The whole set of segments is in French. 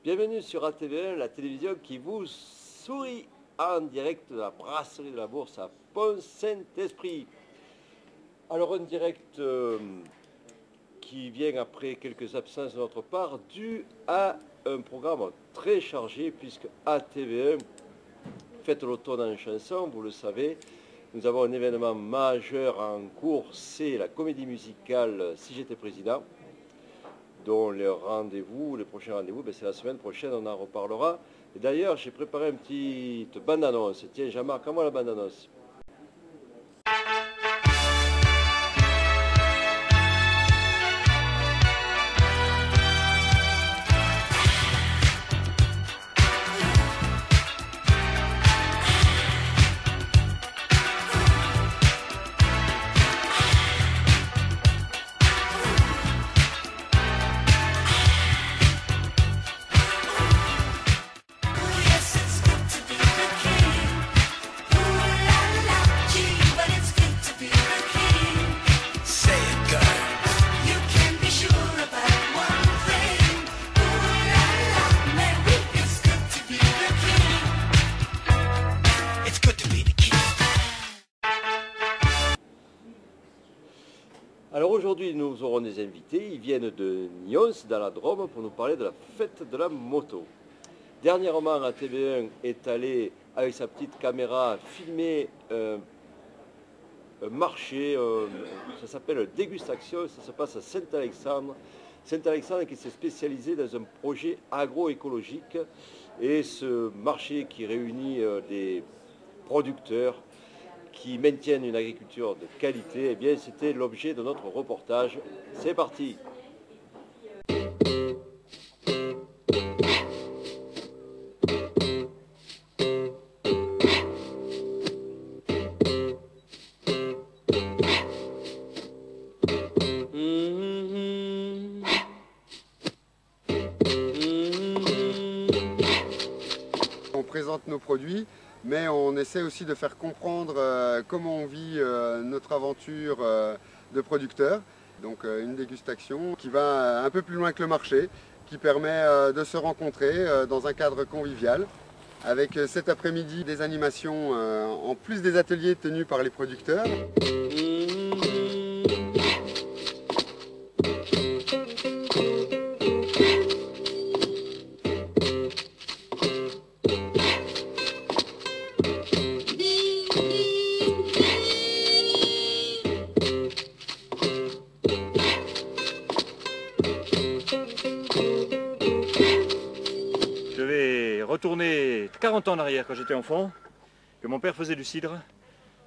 Bienvenue sur ATV1, la télévision qui vous sourit en direct de la brasserie de la Bourse à Pont-Saint-Esprit. Alors un direct qui vient après quelques absences de notre part, dû à un programme très chargé puisque ATV1 fête l'automne en chanson, vous le savez. Nous avons un événement majeur en cours, c'est la comédie musicale Si j'étais président, dont les prochains rendez-vous, c'est la semaine prochaine, on en reparlera. Et d'ailleurs, j'ai préparé une petite bande-annonce. Tiens, Jean-Marc, à moi la bande-annonce. Alors aujourd'hui, nous aurons des invités. Ils viennent de Nyons, dans la Drôme, pour nous parler de la fête de la moto. Dernièrement, la TV1 est allée, avec sa petite caméra, filmer un marché. Ça s'appelle Dégustation. Ça se passe à Saint-Alexandre. Saint-Alexandre qui s'est spécialisé dans un projet agroécologique. Et ce marché qui réunit des producteurs qui maintiennent une agriculture de qualité, eh bien c'était l'objet de notre reportage. C'est parti. On présente nos produits, mais on essaie aussi de faire comprendre comment on vit notre aventure de producteur. Donc une dégustation qui va un peu plus loin que le marché, qui permet de se rencontrer dans un cadre convivial. Avec cet après-midi des animations, en plus des ateliers tenus par les producteurs. retourner 40 ans en arrière quand j'étais enfant, que mon père faisait du cidre.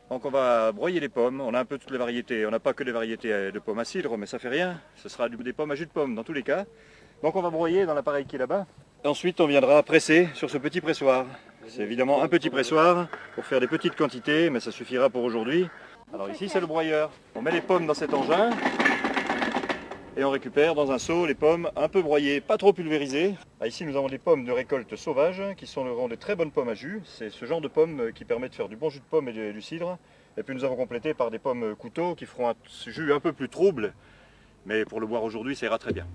Donc on va broyer les pommes, on a un peu toutes les variétés, on n'a pas que des variétés de pommes à cidre, mais ça fait rien, ce sera des pommes à jus de pomme dans tous les cas. Donc on va broyer dans l'appareil qui est là-bas. Ensuite on viendra presser sur ce petit pressoir. C'est évidemment un petit pressoir pour faire des petites quantités, mais ça suffira pour aujourd'hui. Alors ici c'est le broyeur. On met les pommes dans cet engin et on récupère dans un seau les pommes un peu broyées, pas trop pulvérisées. Ici nous avons des pommes de récolte sauvage qui sont de très bonnes pommes à jus. C'est ce genre de pommes qui permet de faire du bon jus de pomme et du cidre. Et puis nous avons complété par des pommes couteaux qui feront un jus un peu plus trouble. Mais pour le boire aujourd'hui ça ira très bien.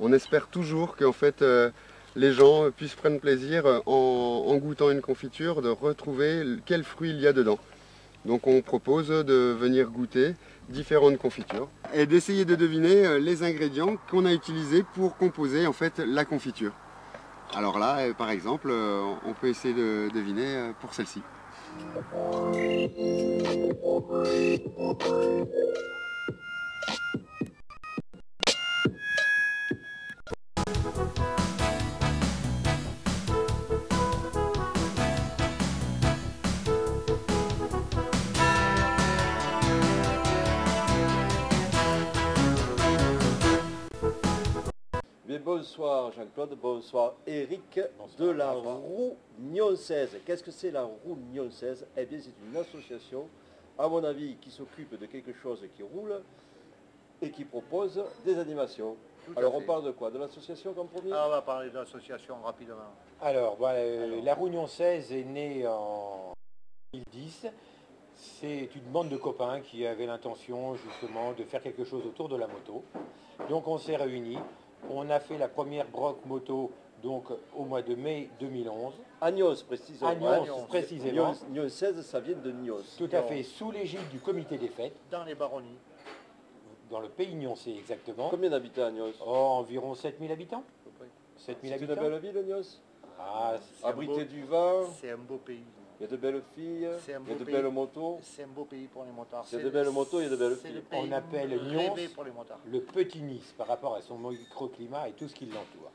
On espère toujours qu'en fait les gens puissent prendre plaisir en goûtant une confiture de retrouver quels fruits il y a dedans. Donc on propose de venir goûter différentes confitures et d'essayer de deviner les ingrédients qu'on a utilisés pour composer en fait la confiture. Alors là par exemple on peut essayer de deviner pour celle-ci. Mais bonsoir Jean-Claude, bonsoir Eric de la Roue Nyonçaise. Qu'est-ce que c'est la Roue Nyonçaise? Eh bien c'est une association, à mon avis, qui s'occupe de quelque chose qui roule et qui propose des animations. Alors on parle de quoi? De l'association comme premier? On va parler de l'association rapidement. Alors, voilà, la Roue Nyonçaise est née en 2010. C'est une bande de copains qui avaient l'intention justement de faire quelque chose autour de la moto. Donc on s'est réunis. On a fait la première broc moto donc au mois de mai 2011. À Nyons, précisément. À Nyons, précisément. Nyonçaise, ça vient de Nyons. Tout à fait, sous l'égide du comité des fêtes. Dans les baronnies. Dans le pays nyonsais exactement. Combien d'habitants à Nyons? Environ 7000 habitants. 7000 C'est une habitants. belle ville, Nyons. Abrité beau... du vin. C'est un beau pays. Il y a de belles filles, il y a de pays. belles motos. C'est un beau pays pour les motards. Il y a de belles motos, il y a de belles filles. On appelle Nyons pour les motards. le petit Nice par rapport à son microclimat et tout ce qui l'entoure.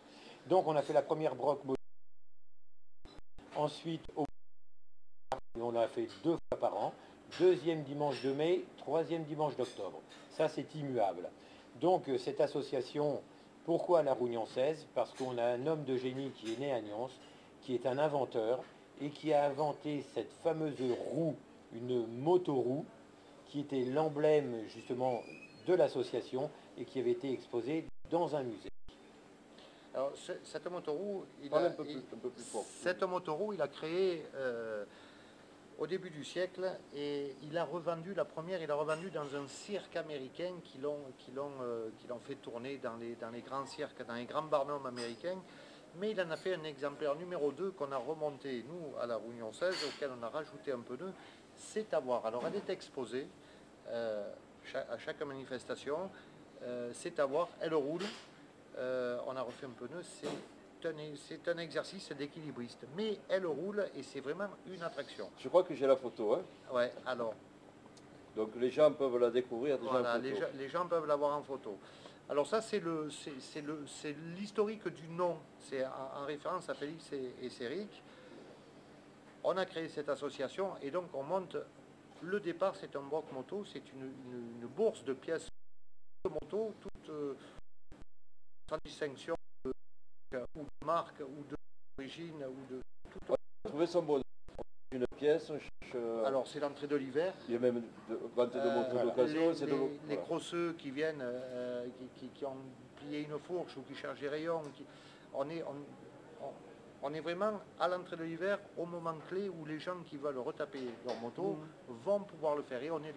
Donc on a fait la première broc moto. Ensuite, on a fait 2 fois par an. Deuxième dimanche de mai, troisième dimanche d'octobre. Ça c'est immuable. Donc cette association, pourquoi la Roue Nyonçaise? Parce qu'on a un homme de génie qui est né à Nyons, qui est un inventeur, et qui a inventé cette fameuse roue, une motoroue, qui était l'emblème justement de l'association et qui avait été exposée dans un musée. Alors, cette motoroue, un peu plus fort. Cette motoroue, il a créé au début du siècle et il a revendu, la première, il a revendu dans un cirque américain qui l'ont fait tourner dans les grands cirques, dans les grands barnums américains. Mais il en a fait un exemplaire numéro 2 qu'on a remonté, nous, à la Roue Nyonçaise, auquel on a rajouté un peu de. C'est à voir. Alors, elle est exposée à chaque manifestation. C'est à voir. Elle roule. On a refait un peu de. C'est un exercice d'équilibriste. Mais elle roule et c'est vraiment une attraction. Je crois que j'ai la photo. Hein. Ouais, alors. Donc, les gens peuvent la découvrir déjà Voilà, en photo. les gens peuvent la voir en photo. Alors ça, c'est l'historique du nom. C'est en référence à Félix et Céric. On a créé cette association et donc on monte. Le départ, c'est un broc moto, c'est une bourse de pièces de moto, toutes sans distinction ou de marque, ou d'origine, ou de tout. Trouver son bonheur. Une pièce. Alors c'est l'entrée de l'hiver. Il y a même vente de motos d'occasion. Les crosseux qui viennent, qui ont plié une fourche ou qui chargent des rayons. On est vraiment à l'entrée de l'hiver, au moment clé où les gens qui veulent retaper leur moto vont pouvoir le faire. Et on est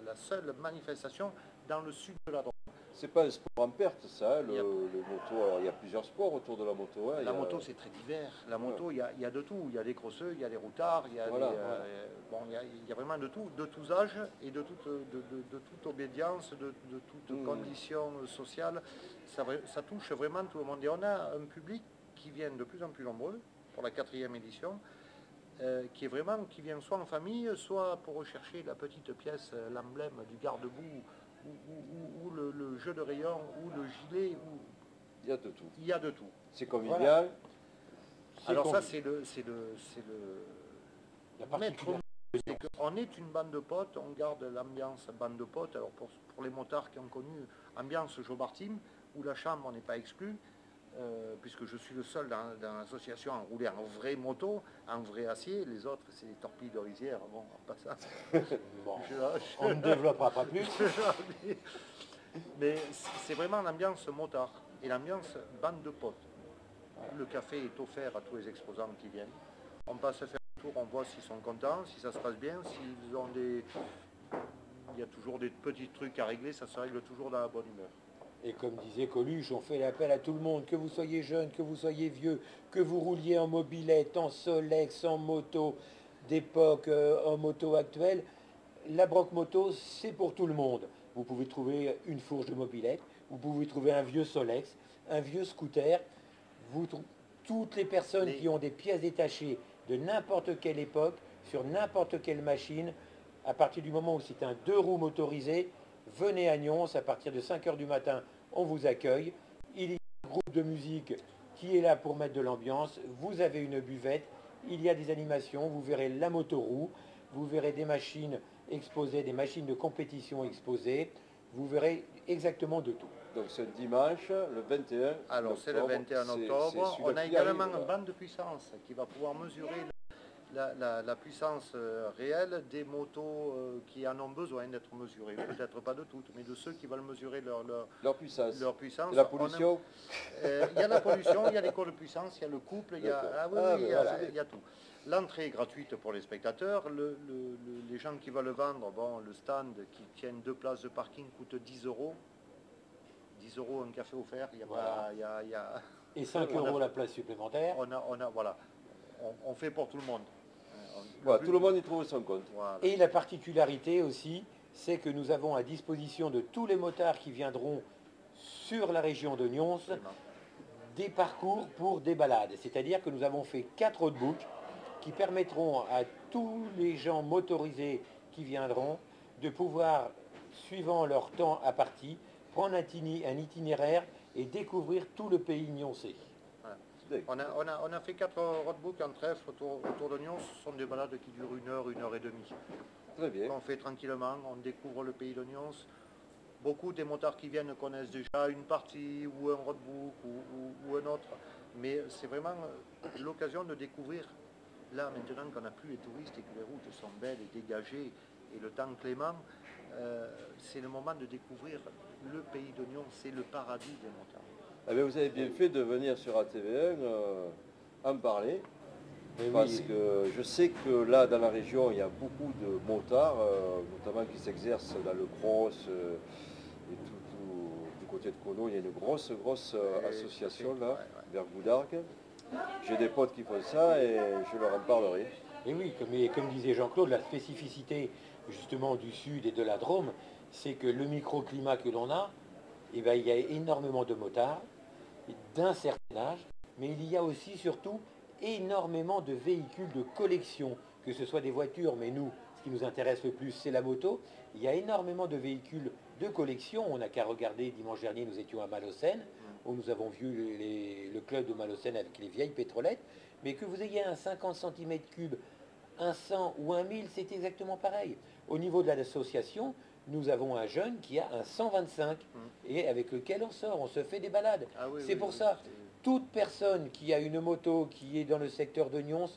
la seule manifestation dans le sud de la Drôme. C'est pas un sport en perte, ça, le moto. Alors, il y a plusieurs sports autour de la moto. Hein. La moto, c'est très divers. La moto, il y a de tout. Il y a des crosseux, il y a des routards, il y a, bon, il y a vraiment de tout, de tous âges et de toute obédience, de toute condition sociale. Ça touche vraiment tout le monde. Et on a un public qui vient de plus en plus nombreux pour la 4e édition, qui vient soit en famille, soit pour rechercher la petite pièce, l'emblème du garde-boue, ou le jeu de rayon, ou le gilet, ou... Il y a de tout. Il y a de tout. C'est convivial. Voilà. Alors convivial. ça, c'est La maître particularité. mot, c'est qu'on est une bande de potes, on garde l'ambiance bande de potes. Alors pour les motards qui ont connu ambiance Jobartim, où la chambre n'est pas exclue, puisque je suis le seul dans l'association à rouler en vraie moto, en vrai acier. Les autres, c'est des torpilles de rizière. Bon, en passant. Bon, on ne développera pas plus. Mais c'est vraiment l'ambiance motard et l'ambiance bande de potes. Le café est offert à tous les exposants qui viennent. On passe faire un tour, on voit s'ils sont contents, si ça se passe bien, s'ils ont des... Il y a toujours des petits trucs à régler, ça se règle toujours dans la bonne humeur. Et comme disait Coluche, on fait l'appel à tout le monde, que vous soyez jeune, que vous soyez vieux, que vous rouliez en mobilette, en Solex, en moto d'époque, en moto actuelle. La Broc Moto, c'est pour tout le monde. Vous pouvez trouver une fourche de mobilette, vous pouvez trouver un vieux Solex, un vieux scooter. Toutes les personnes qui ont des pièces détachées de n'importe quelle époque, sur n'importe quelle machine, à partir du moment où c'est un 2 roues motorisé, venez à Nyons, à partir de 5 h du matin, on vous accueille. Il y a un groupe de musique qui est là pour mettre de l'ambiance. Vous avez une buvette, il y a des animations, vous verrez la motoroue, vous verrez des machines exposées, des machines de compétition exposées, vous verrez exactement de tout. Donc c'est dimanche, le 21 Alors c'est le 21 octobre. On a également un bande de puissance qui va pouvoir mesurer la puissance réelle des motos qui en ont besoin d'être mesurées. Peut-être pas de toutes, mais de ceux qui veulent mesurer leur puissance. Leur puissance. Et la pollution. Il y a la pollution, il y a l'école de puissance, il y a le couple, il y a tout. L'entrée est gratuite pour les spectateurs. Les gens qui veulent vendre, bon, le stand qui tiennent 2 places de parking coûte 10 €. 10 € un café offert, il y a Voilà. pas... Et 5 € la place supplémentaire. Voilà. On fait pour tout le monde. Voilà, tout le monde y trouve son compte. Voilà. Et la particularité aussi, c'est que nous avons à disposition de tous les motards qui viendront sur la région de Nyons des parcours pour des balades. C'est-à-dire que nous avons fait 4 roadbooks qui permettront à tous les gens motorisés qui viendront de pouvoir, suivant leur temps à partie, prendre un itinéraire et découvrir tout le pays nyonsais. Voilà. On a fait 4 roadbooks en trèfle autour de Nyons. Ce sont des balades qui durent 1 heure, 1 heure et demie. Très bien. On fait tranquillement, on découvre le pays de Nyons. Beaucoup des motards qui viennent connaissent déjà une partie ou un roadbook ou un autre. Mais c'est vraiment l'occasion de découvrir, là maintenant qu'on n'a plus les touristes et que les routes sont belles et dégagées et le temps clément, c'est le moment de découvrir le pays de Nyons, c'est le paradis des motards. Eh bien, vous avez bien fait de venir sur ATV1 en parler, parce que je sais que là, dans la région, il y a beaucoup de motards, notamment qui s'exercent dans le cross, et tout du côté de Cono, il y a une grosse association là, vers Goudargues. J'ai des potes qui font ça et je leur en parlerai. Et oui, comme disait Jean-Claude, la spécificité justement du Sud et de la Drôme, c'est que le microclimat que l'on a, eh ben, il y a énormément de motards d'un certain âge, mais il y a aussi surtout énormément de véhicules de collection, que ce soit des voitures, mais nous, ce qui nous intéresse le plus, c'est la moto. Il y a énormément de véhicules de collection. On n'a qu'à regarder, dimanche dernier, nous étions à Malocène, où nous avons vu le club de Malocène avec les vieilles pétrolettes, mais que vous ayez un 50 cm3, un 100 ou un 1000, c'est exactement pareil. Au niveau de l'association, nous avons un jeune qui a un 125 et avec lequel on sort, on se fait des balades. C'est pour ça, toute personne qui a une moto qui est dans le secteur de Nyons,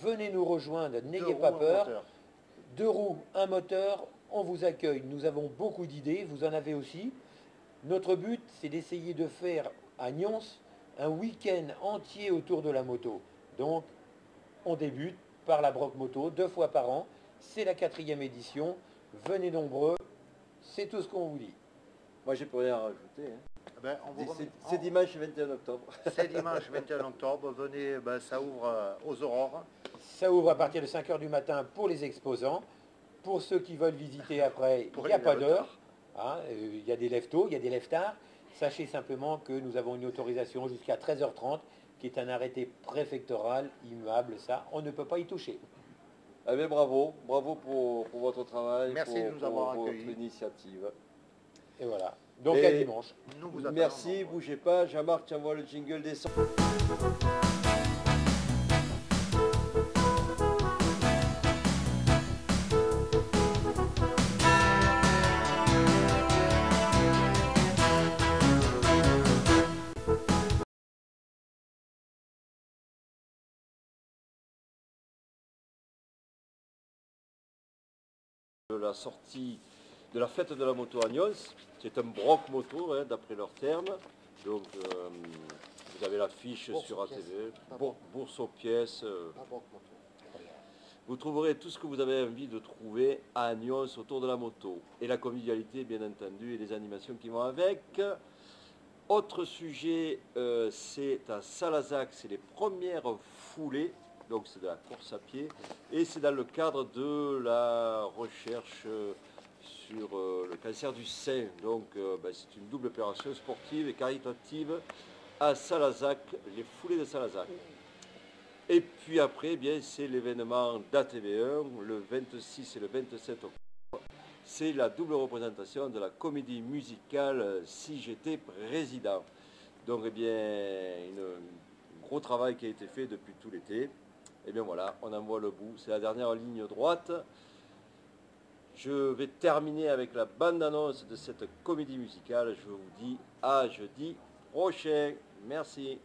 venez nous rejoindre, n'ayez pas peur. 2 roues, un moteur, on vous accueille. Nous avons beaucoup d'idées, vous en avez aussi. Notre but, c'est d'essayer de faire à Nyons un week-end entier autour de la moto. Donc, on débute par la Broc Moto 2 fois par an. C'est la 4e édition. Venez nombreux. C'est tout ce qu'on vous dit. Moi, j'ai plus rien à rajouter. Hein. Ben, on vous remet- C'est dimanche 21 octobre. C'est dimanche 21 octobre, venez, ben, ça ouvre aux aurores. Ça ouvre à partir de 5 h du matin pour les exposants. Pour ceux qui veulent visiter après, Pour il n'y a les pas lève d'heure. Hein, il y a des lève tôt, il y a des lève tard. Sachez simplement que nous avons une autorisation jusqu'à 13h30, qui est un arrêté préfectoral immuable. Ça, on ne peut pas y toucher. Eh bien, bravo, bravo pour votre travail, Merci de nous avoir votre accueillis. initiative. Et voilà. Donc Et à dimanche. Nous vous attendons. Merci, bougez pas. Jean-Marc, tu envoies le jingle des sons. De la sortie de la fête de la moto à Nyons, c'est un broc moto, hein, d'après leurs termes. Donc vous avez l'affiche Bourse sur aux ATV, pièces. Pas bon. bourse aux pièces. Ah, bon, bon. Vous trouverez tout ce que vous avez envie de trouver à Nyons autour de la moto. Et la convivialité, bien entendu, et les animations qui vont avec. Autre sujet, c'est à Salazac, c'est les premières foulées. Donc c'est de la course à pied. Et c'est dans le cadre de la recherche sur le cancer du sein. Donc c'est une double opération sportive et caritative à Salazac, les foulées de Salazac. Et puis après, c'est l'événement d'ATV1, le 26 et le 27 octobre. C'est la double représentation de la comédie musicale Si j'étais président. Donc un gros travail qui a été fait depuis tout l'été. Et bien voilà, on en voit le bout. C'est la dernière ligne droite. Je vais terminer avec la bande-annonce de cette comédie musicale. Je vous dis à jeudi prochain. Merci.